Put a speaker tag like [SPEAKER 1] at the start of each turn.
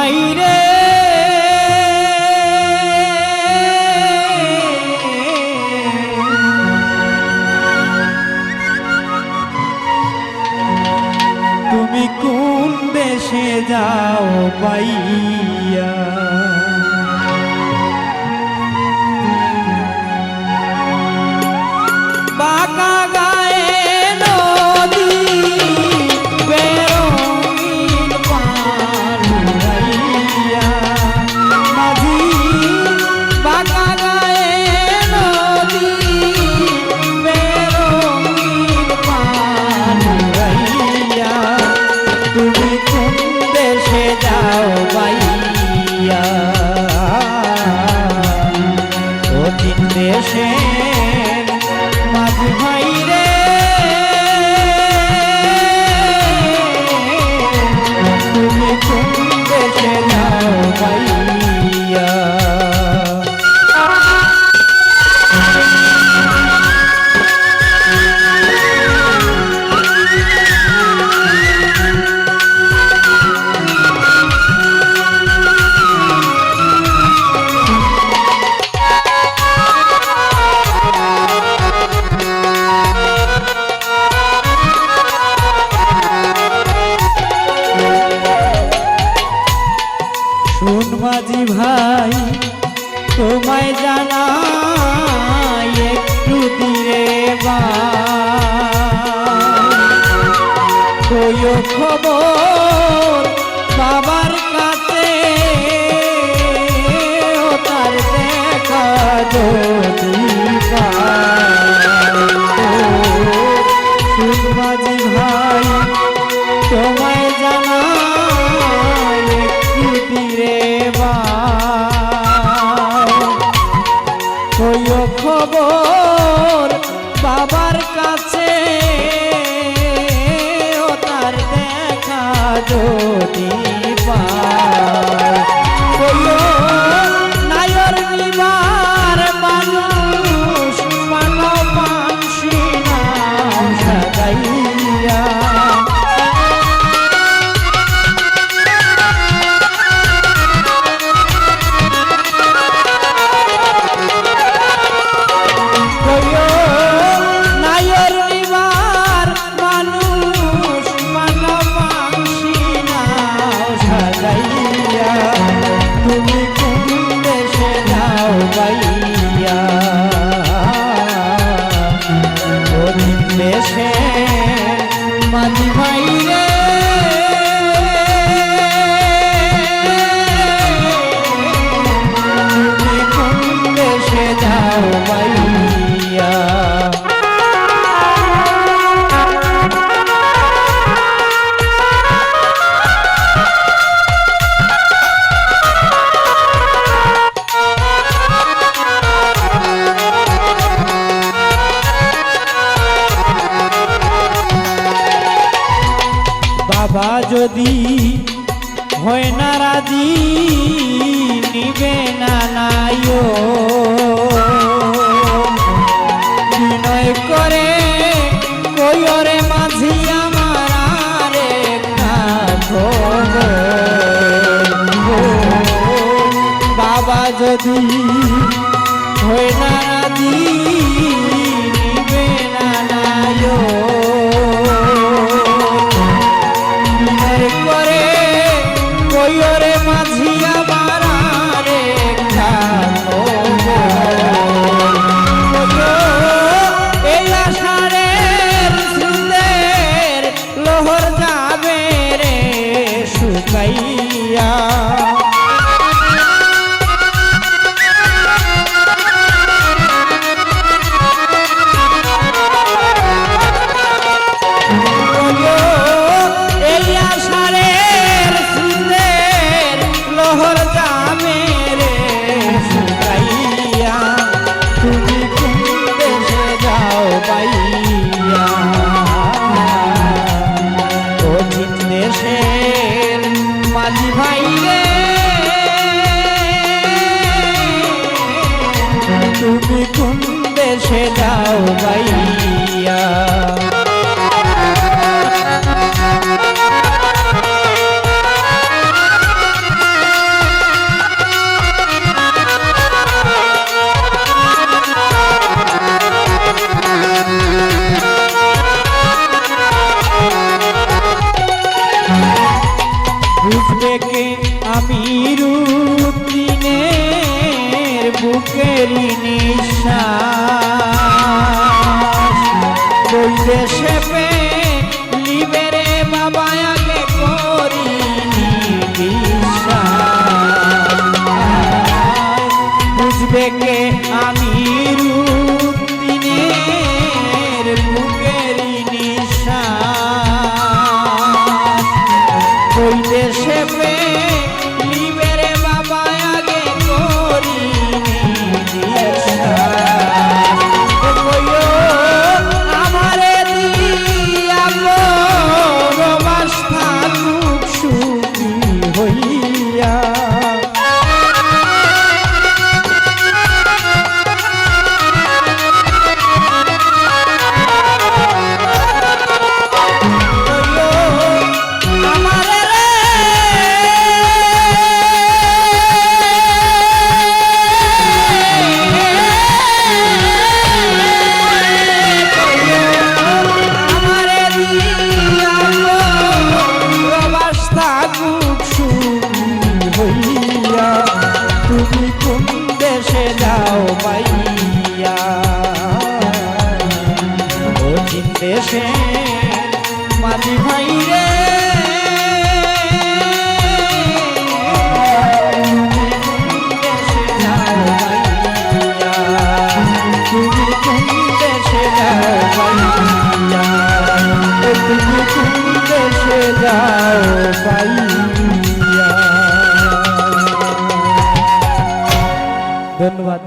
[SPEAKER 1] ভাই রে তুমি কোন দেশে যাও পাইয়া বাঁকা গায়ে নদী বেরঙিন পাড়ুরাইয়া মাঝি বাঁকা গায়ে নদী বেরঙিন পাড়ুরাইয়া তুমি কোন দেশে যাও পাইয়া অতীত দেশে মাঝি ভাই রে তুমি কোন দেশে যাও পাইয়া মাঝি ভাই তোমায় জানাই একটু দিরে কইও খবর বাবার কাছে ও তার দেখা যদি মাঝি ভাই তোমায় জানাই একটু দিরে কইও খবর বাবার কাছে ও তার দেখা যদি পায় কইও নায়র নিবার মানুষ মানব মানসি নাও সাজাইয়া মাঝি ভাই রে তুমি কোন দেশে যাও পাইয়া বাবা যদি হয় না রাজি নিবে না নাইও বিনয় করে কইরে মাঝি আমার বাবা যদি হয় না রাজি নিবে না নাইও করে কইরে মাঝি আমার এই আষাঢ়ের সুদের লোহর যাবে রে শুকাইয়া মাঝি ভাই রে তুমি কোন দেশে যাও ভাইয়া কে আমি রুদ্রিনের বুকেরই নিঃশ্বাস ওই দেশে পে লিবে রে বাবা আগে করিনি বিশ্বাস বুঝবে কে আমি রুদ্রিনের বুকেরই নিঃশ্বাস ওই দেশে পে লিবে রে বাবা আগে করিনি বিশ্বাস কইও আমারে দিয়া রবাস থাকুক সুখী হইয়া তুমি কোন দেশে যাও পাইয়া ও তিন দেশে মাঝি ভাই রে তুমি কোন দেশে যাও পাইয়া তুমি কোন দেশে যাও পাইয়া ধন্যবাদ।